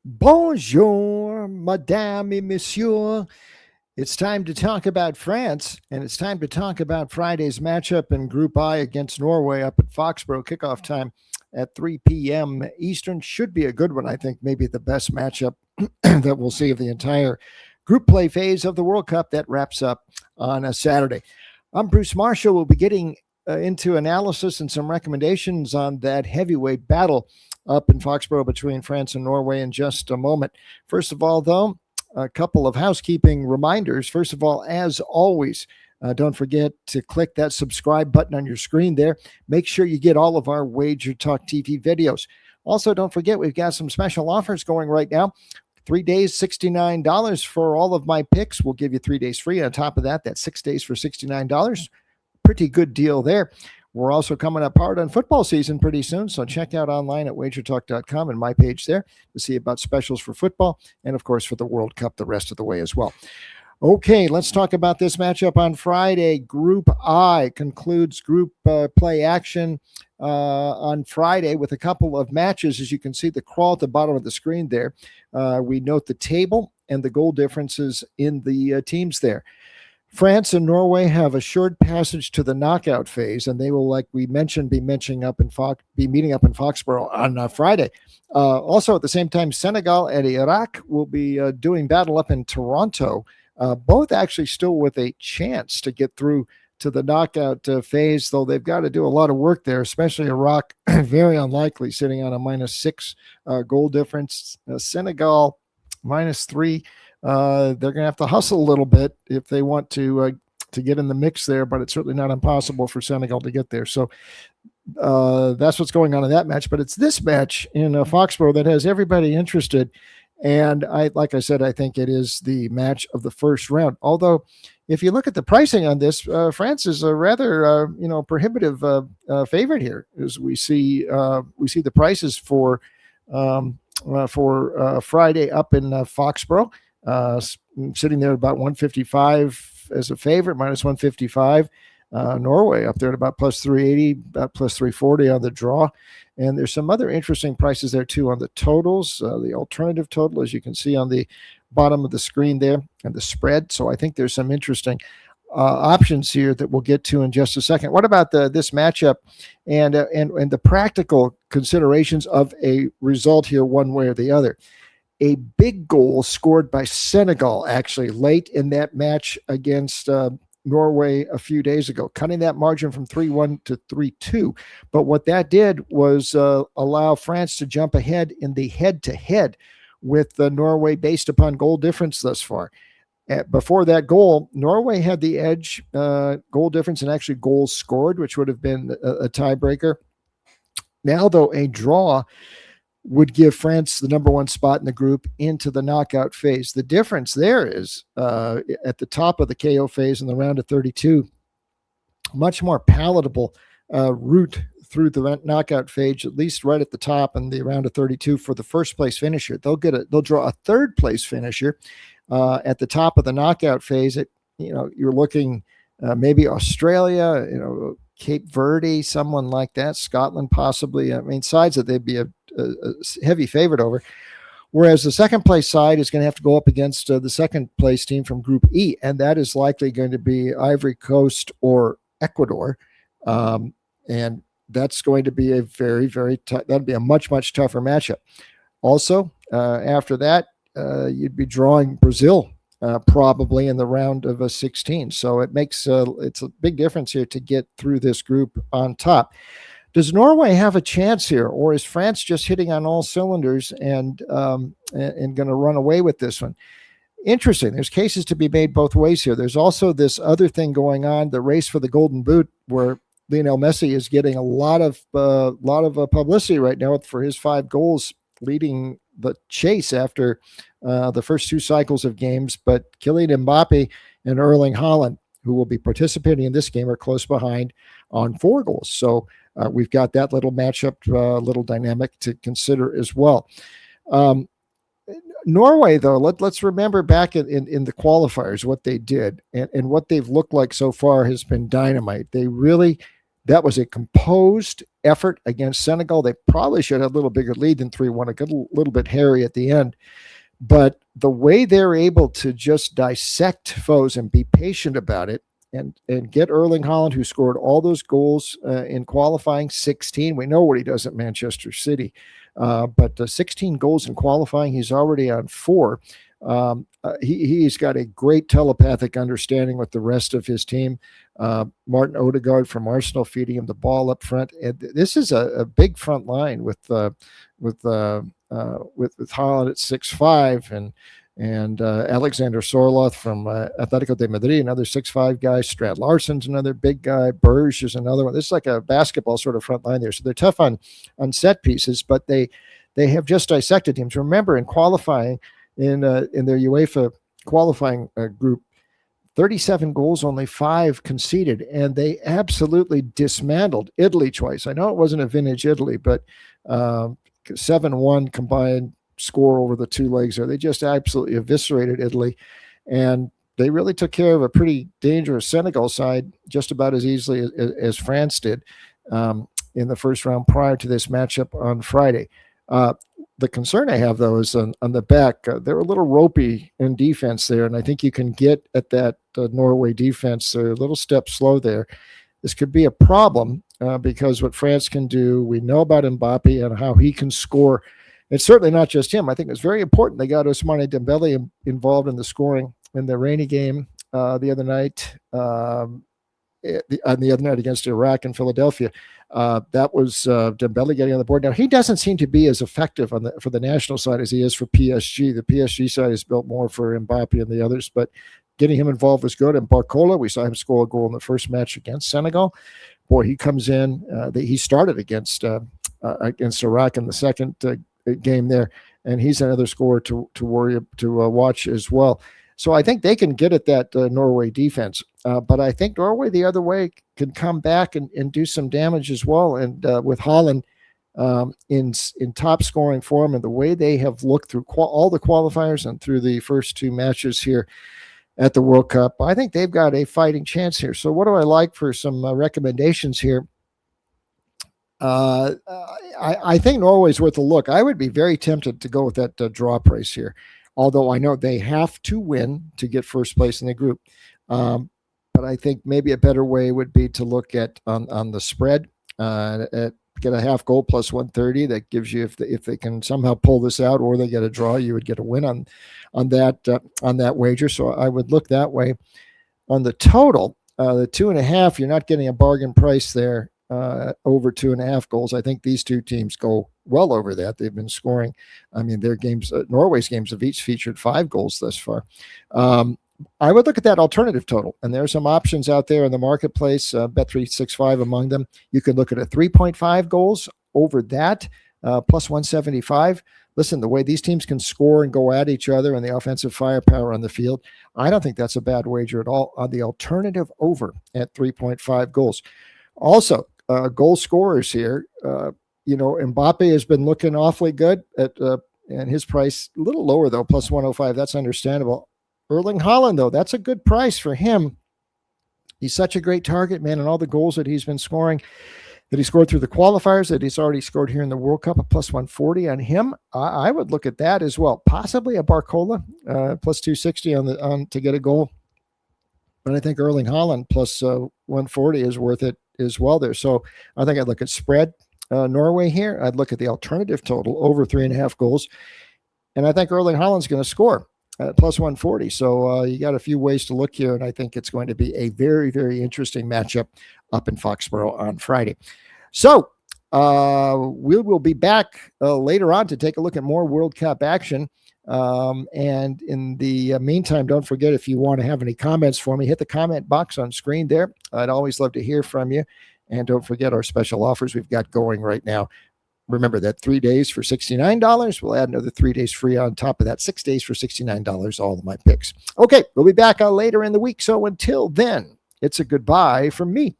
Bonjour, madame et monsieur. It's time to talk about France, and it's time to talk about Friday's matchup in Group I against Norway up at Foxborough. Kickoff time at 3 p.m. Eastern. Should be a good one, I think. Maybe the best matchup that we'll see of the entire group play phase of the World Cup that wraps up on a Saturday. I'm Bruce Marshall. We'll be getting into analysis and some recommendations on that heavyweight battle up in Foxborough between France and Norway in just a moment. First of all, though, a couple of housekeeping reminders. First of all, as always, don't forget to click that subscribe button on your screen there. Make sure you get all of our Wager Talk TV videos. Also, don't forget, we've got some special offers going right now. 3 days, $69 for all of my picks. We'll give you 3 days free. On top of that, that's 6 days for $69. Pretty good deal there. We're also coming up hard on football season pretty soon, so check out online at wagertalk.com and my page there to see about specials for football and, of course, for the World Cup the rest of the way as well. Okay, let's talk about this matchup on Friday. Group I concludes group play action on Friday with a couple of matches. As you can see, the crawl at the bottom of the screen there. We note the table and the goal differences in the teams there. France and Norway have assured passage to the knockout phase, and they will, like we mentioned, be meeting up in Foxborough on Friday. Also, at the same time, Senegal and Iraq will be doing battle up in Toronto, both actually still with a chance to get through to the knockout phase, though they've got to do a lot of work there, especially Iraq, very unlikely, sitting on a -6 goal difference. Senegal, -3. They're going to have to hustle a little bit if they want to get in the mix there, but it's certainly not impossible for Senegal to get there. So that's what's going on in that match. But it's this match in Foxborough that has everybody interested. And like I said, I think it is the match of the first round. Although, if you look at the pricing on this, France is a rather prohibitive favorite here, as we see the prices for Friday up in Foxborough. Sitting there at about 155 as a favorite, -155. Norway up there at about +380, about +340 on the draw. And there's some other interesting prices there too on the totals. The alternative total, as you can see on the bottom of the screen there, and the spread. So I think there's some interesting options here that we'll get to in just a second. What about this matchup and the practical considerations of a result here, one way or the other? A big goal scored by Senegal actually late in that match against Norway a few days ago, cutting that margin from 3-1 to 3-2. But what that did was allow France to jump ahead in the head-to-head with Norway based upon goal difference thus far. Before that goal, Norway had the edge, goal difference, and actually goals scored, which would have been a tiebreaker. Now, though, a draw would give France the number one spot in the group into the knockout phase. The difference there is at the top of the KO phase in the round of 32, much more palatable route through the knockout phase, at least right at the top in the round of 32 for the first place finisher. They'll draw a third place finisher at the top of the knockout phase. You're looking maybe Australia, Cape Verde, someone like that, Scotland possibly. I mean, sides that they'd be a heavy favorite over. Whereas the second place side is going to have to go up against the second place team from Group E, and that is likely going to be Ivory Coast or Ecuador. And that's going to be a very, very that'd be a much, much tougher matchup. Also, after that, you'd be drawing Brazil probably in the round of 16. So it makes it's a big difference here to get through this group on top. Does Norway have a chance here, or is France just hitting on all cylinders and going to run away with this one? Interesting. There's cases to be made both ways here. There's also this other thing going on, the race for the Golden Boot, where Lionel Messi is getting a lot of publicity right now for his 5 goals, leading the chase after the first 2 cycles of games. But Kylian Mbappe and Erling Haaland, who will be participating in this game, are close behind on 4 goals. So we've got that little matchup, little dynamic to consider as well. Norway, though, let's remember back in the qualifiers what they did, and what they've looked like so far has been dynamite. That was a composed effort against Senegal. They probably should have a little bigger lead than 3-1. It got a little bit hairy at the end. But the way they're able to just dissect foes and be patient about it, and get Erling Haaland, who scored all those goals in qualifying, 16. We know what he does at Manchester City. But 16 goals in qualifying, he's already on 4. He's got a great telepathic understanding with the rest of his team. Martin Odegaard from Arsenal feeding him the ball up front. And this is a big front line with Haaland at 6'5", and Alexander Sorloth from Atletico de Madrid, another 6'5" guy. Strand Larsen's another big guy. Berge is another one. This is like a basketball sort of front line there. So they're tough on set pieces, but they have just dissected teams. Remember, in qualifying, in their UEFA qualifying group, 37 goals, only 5 conceded, and they absolutely dismantled Italy twice. I know it wasn't a vintage Italy, but 7-1 combined score over the 2 legs there. They just absolutely eviscerated Italy, and they really took care of a pretty dangerous Senegal side just about as easily as France did in the first round prior to this matchup on Friday. The concern I have, though, is on the back. They're a little ropey in defense there, and I think you can get at that Norway defense. They're a little step slow there. This could be a problem because what France can do, we know about Mbappe and how he can score. It's certainly not just him. I think it's very important they got Ousmane Dembele involved in the scoring in the rainy game the other night. On the other night against Iraq and Philadelphia, that was Dembele getting on the board. Now he doesn't seem to be as effective for the national side as he is for PSG. The PSG side is built more for Mbappe and the others, but getting him involved was good. And Barcola, we saw him score a goal in the first match against Senegal. Boy, he comes in. He started against Iraq in the second game there, and he's another scorer to watch as well. So I think they can get at that Norway defense, but I think Norway the other way can come back and do some damage as well. And with Haaland in top scoring form and the way they have looked through all the qualifiers and through the first 2 matches here at the World Cup, I think they've got a fighting chance here. So what do I like for some recommendations here? I think Norway's worth a look. I would be very tempted to go with that draw price here, although I know they have to win to get first place in the group. But I think maybe a better way would be to look at on the spread, get a half goal plus 130. That gives you, if they can somehow pull this out, or they get a draw, you would get a win on that wager. So I would look that way. On the total, the 2.5, you're not getting a bargain price there. Over 2.5 goals. I think these 2 teams go well over that. They've been scoring. I mean, their games, Norway's games have each featured 5 goals thus far. I would look at that alternative total, and there are some options out there in the marketplace, Bet365 among them. You could look at a 3.5 goals over that, plus 175. Listen, the way these teams can score and go at each other and the offensive firepower on the field, I don't think that's a bad wager at all on the alternative over at 3.5 goals. Also, goal scorers here. Mbappe has been looking awfully good and his price a little lower though, plus 105. That's understandable. Erling Haaland, though, that's a good price for him. He's such a great target man, and all the goals that he's been scoring, that he scored through the qualifiers, that he's already scored here in the World Cup, a plus 140 on him. I would look at that as well. Possibly a Barcola, plus 260 on to get a goal. But I think Erling Haaland plus 140 is worth it as well there. So I think I'd look at spread Norway here. I'd look at the alternative total over 3.5 goals. And I think Erling Haaland's going to score at plus 140. So you got a few ways to look here. And I think it's going to be a very, very interesting matchup up in Foxborough on Friday. So we will be back later on to take a look at more World Cup action. And in the meantime, don't forget, if you want to have any comments for me, hit the comment box on screen there. I'd always love to hear from you. And don't forget our special offers we've got going right now. Remember that 3 days for $69. We'll add another 3 days free on top of that. 6 days for $69, all of my picks. Okay, we'll be back later in the week. So until then, it's a goodbye from me.